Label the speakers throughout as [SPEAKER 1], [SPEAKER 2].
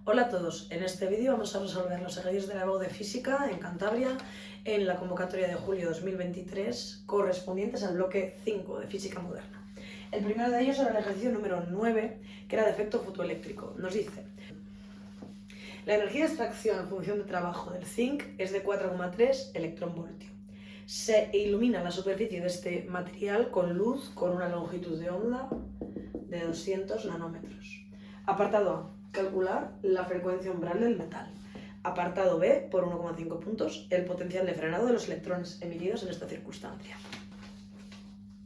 [SPEAKER 1] Hola a todos, en este vídeo vamos a resolver los ejercicios de la EBAU de Física en Cantabria en la convocatoria de julio 2023 correspondientes al bloque 5 de Física Moderna. El primero de ellos era el ejercicio número 9, que era de efecto fotoeléctrico. Nos dice: la energía de extracción en función de trabajo del zinc es de 4,3 electronvoltio. Se ilumina la superficie de este material con luz con una longitud de onda de 200 nanómetros. Apartado A: calcular la frecuencia umbral del metal. Apartado B, por 1,5 puntos, el potencial de frenado de los electrones emitidos en esta circunstancia.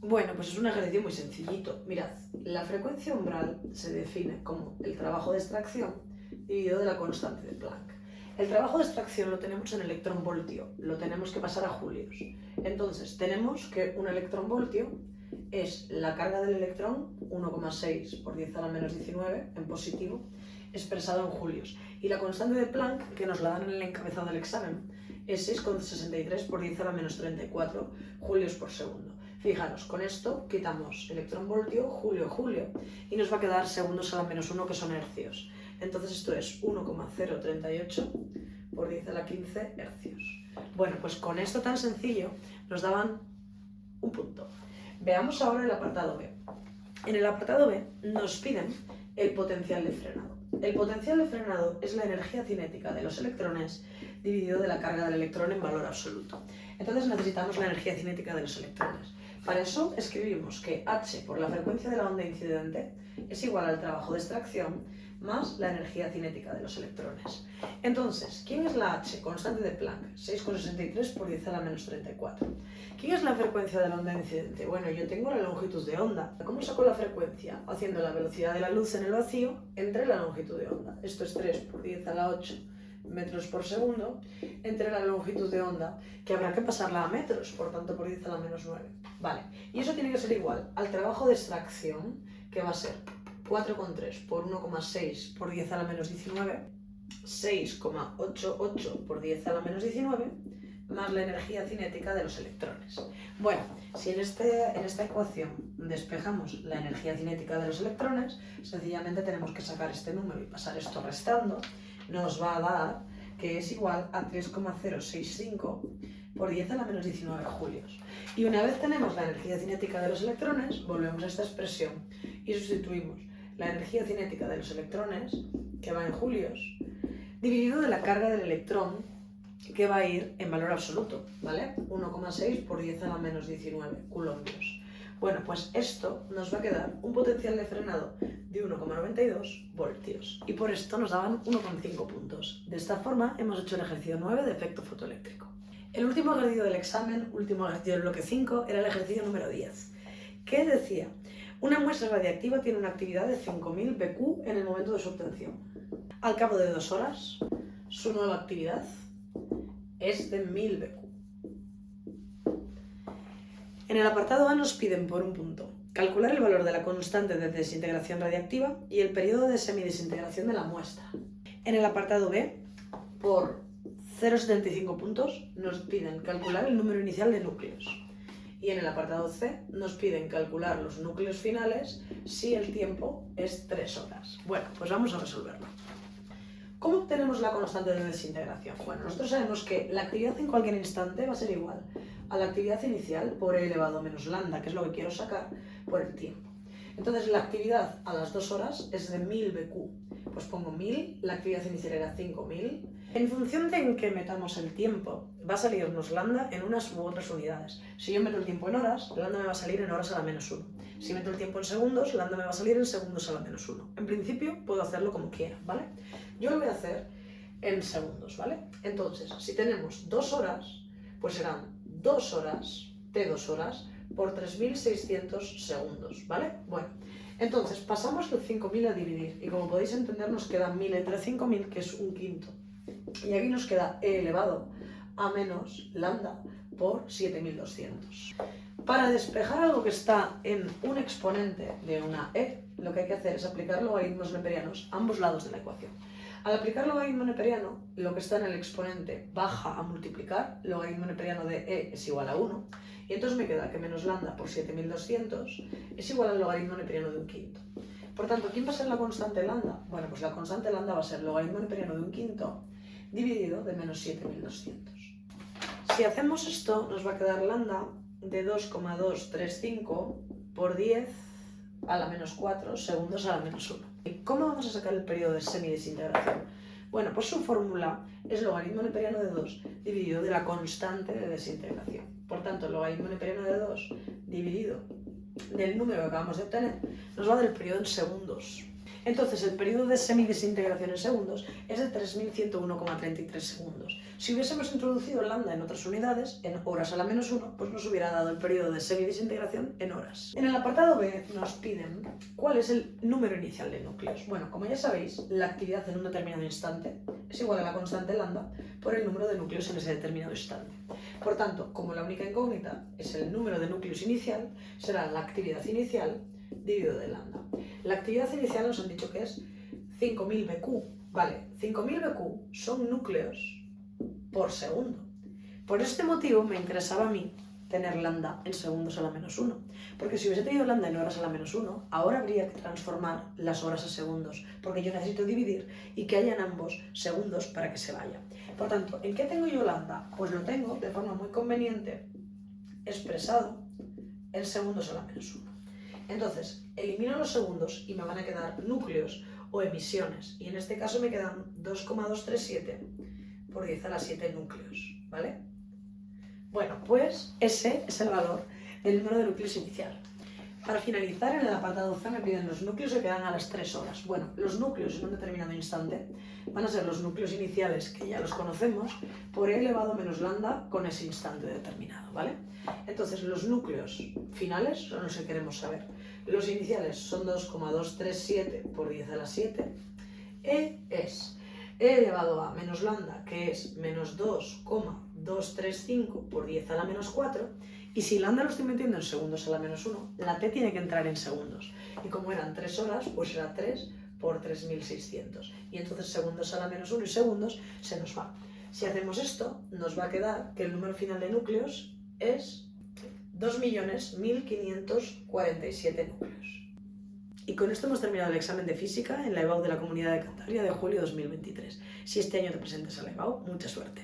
[SPEAKER 1] Bueno, pues es un ejercicio muy sencillito. Mirad, la frecuencia umbral se define como el trabajo de extracción dividido de la constante de Planck. El trabajo de extracción lo tenemos en electronvoltio, lo tenemos que pasar a julios. Entonces, tenemos que un electronvoltio es la carga del electrón, 1,6 por 10 a la menos 19, en positivo, expresado en julios. Y la constante de Planck, que nos la dan en el encabezado del examen, es 6,63 por 10 a la menos 34 julios por segundo. Fijaros, con esto quitamos electronvoltio, julio, y nos va a quedar segundos a la menos 1, que son hercios. Entonces esto es 1,038 por 10 a la 15 hercios. Bueno, pues con esto tan sencillo nos daban un punto. Veamos ahora el apartado B. En el apartado B nos piden el potencial de frenado. El potencial de frenado es la energía cinética de los electrones dividido de la carga del electrón en valor absoluto. Entonces necesitamos la energía cinética de los electrones. Para eso escribimos que h por la frecuencia de la onda incidente es igual al trabajo de extracción más la energía cinética de los electrones. Entonces, ¿quién es la h? Constante de Planck, 6,63 por 10 a la menos 34. ¿Quién es la frecuencia de la onda incidente? Bueno, yo tengo la longitud de onda. ¿Cómo saco la frecuencia? Haciendo la velocidad de la luz en el vacío entre la longitud de onda. Esto es 3 por 10 a la 8 metros por segundo, entre la longitud de onda, que habrá que pasarla a metros, por tanto por 10 a la menos 9. Vale, y eso tiene que ser igual al trabajo de extracción, que va a ser 4,3 por 1,6 por 10 a la menos 19, 6,88 por 10 a la menos 19, más la energía cinética de los electrones. Bueno, si en esta ecuación despejamos la energía cinética de los electrones, sencillamente tenemos que sacar este número y pasar esto restando. Nos va a dar que es igual a 3,065 por 10 a la menos 19 julios. Y una vez tenemos la energía cinética de los electrones, volvemos a esta expresión y sustituimos la energía cinética de los electrones, que va en julios, dividido de la carga del electrón, que va a ir en valor absoluto, ¿vale? 1,6 por 10 a la menos 19 coulombios. Bueno, pues esto nos va a quedar un potencial de frenado de 1,92 voltios. Y por esto nos daban 1,5 puntos. De esta forma hemos hecho el ejercicio 9 de efecto fotoeléctrico. El último ejercicio del examen, último ejercicio del bloque 5, era el ejercicio número 10, que decía: una muestra radiactiva tiene una actividad de 5000 Bq en el momento de su obtención. Al cabo de 2 horas, su nueva actividad es de 1000 Bq. En el apartado A nos piden, por un punto, calcular el valor de la constante de desintegración radiactiva y el periodo de semidesintegración de la muestra. En el apartado B, por 0,75 puntos, nos piden calcular el número inicial de núcleos. Y en el apartado C nos piden calcular los núcleos finales si el tiempo es 3 horas. Bueno, pues vamos a resolverlo. ¿Cómo obtenemos la constante de desintegración? Bueno, nosotros sabemos que la actividad en cualquier instante va a ser igual a la actividad inicial por e elevado a menos lambda, que es lo que quiero sacar, por el tiempo. Entonces la actividad a las 2 horas es de 1000 Bq. Pues pongo 1000, la actividad inicial era 5000. En función de en que metamos el tiempo, va a salirnos lambda en unas u otras unidades. Si yo meto el tiempo en horas, lambda me va a salir en horas a la menos 1. Si meto el tiempo en segundos, lambda me va a salir en segundos a la menos 1. En principio puedo hacerlo como quiera, ¿vale? Yo lo voy a hacer en segundos, ¿vale? Entonces, si tenemos 2 horas, pues serán 2 horas, T2 horas, por 3600 segundos, ¿vale? Bueno, entonces pasamos el 5000 a dividir y como podéis entender nos queda 1000 entre 5000, que es un quinto. Y aquí nos queda e elevado a menos lambda por 7200. Para despejar algo que está en un exponente de una e, lo que hay que hacer es aplicar logaritmos neperianos a ambos lados de la ecuación. Al aplicar logaritmo neperiano, lo que está en el exponente baja a multiplicar, logaritmo neperiano de e es igual a 1, y entonces me queda que menos lambda por 7200 es igual al logaritmo neperiano de un quinto. Por tanto, ¿quién va a ser la constante lambda? Bueno, pues la constante lambda va a ser logaritmo neperiano de 1/5 dividido de menos 7200. Si hacemos esto, nos va a quedar lambda de 2,235 por 10 a la menos 4 segundos a la menos 1. ¿Y cómo vamos a sacar el periodo de semidesintegración? Bueno, pues su fórmula es logaritmo neperiano de 2 dividido de la constante de desintegración. Por tanto, logaritmo neperiano de 2 dividido del número que acabamos de obtener nos va a dar el periodo en segundos. Entonces, el periodo de semidesintegración en segundos es de 3101,33 segundos. Si hubiésemos introducido lambda en otras unidades, en horas a la menos 1, pues nos hubiera dado el periodo de semidesintegración en horas. En el apartado B nos piden cuál es el número inicial de núcleos. Bueno, como ya sabéis, la actividad en un determinado instante es igual a la constante lambda por el número de núcleos en ese determinado instante. Por tanto, como la única incógnita es el número de núcleos inicial, será la actividad inicial dividido de lambda. La actividad inicial nos han dicho que es 5000 BQ. Vale, 5000 BQ son núcleos por segundo. Por este motivo me interesaba a mí tener lambda en segundos a la menos 1. Porque si hubiese tenido lambda en horas a la menos 1, ahora habría que transformar las horas a segundos. Porque yo necesito dividir y que hayan ambos segundos para que se vaya. Por tanto, ¿en qué tengo yo lambda? Pues lo tengo de forma muy conveniente expresado en segundos a la menos 1. Entonces, elimino los segundos y me van a quedar núcleos o emisiones. Y en este caso me quedan 2,237 por 10 a la 7 núcleos, ¿vale? Bueno, pues ese es el valor del número de núcleos inicial. Para finalizar, en el apartado C me piden los núcleos que quedan a las 3 horas. Bueno, los núcleos en un determinado instante van a ser los núcleos iniciales, que ya los conocemos, por e elevado menos lambda con ese instante determinado, ¿vale? Entonces, los núcleos finales son los que queremos saber. Los iniciales son 2,237 por 10 a la 7. E es e elevado a menos lambda, que es menos 2,235 por 10 a la menos 4. Y si lambda lo estoy metiendo en segundos a la menos 1, la t tiene que entrar en segundos. Y como eran 3 horas, pues será 3 por 3600. Y entonces segundos a la menos 1 y segundos se nos va. Si hacemos esto, nos va a quedar que el número final de núcleos es 2.1547 núcleos. Y con esto hemos terminado el examen de física en la EBAU de la Comunidad de Cantabria de julio de 2023. Si este año te presentas a la EBAU, mucha suerte.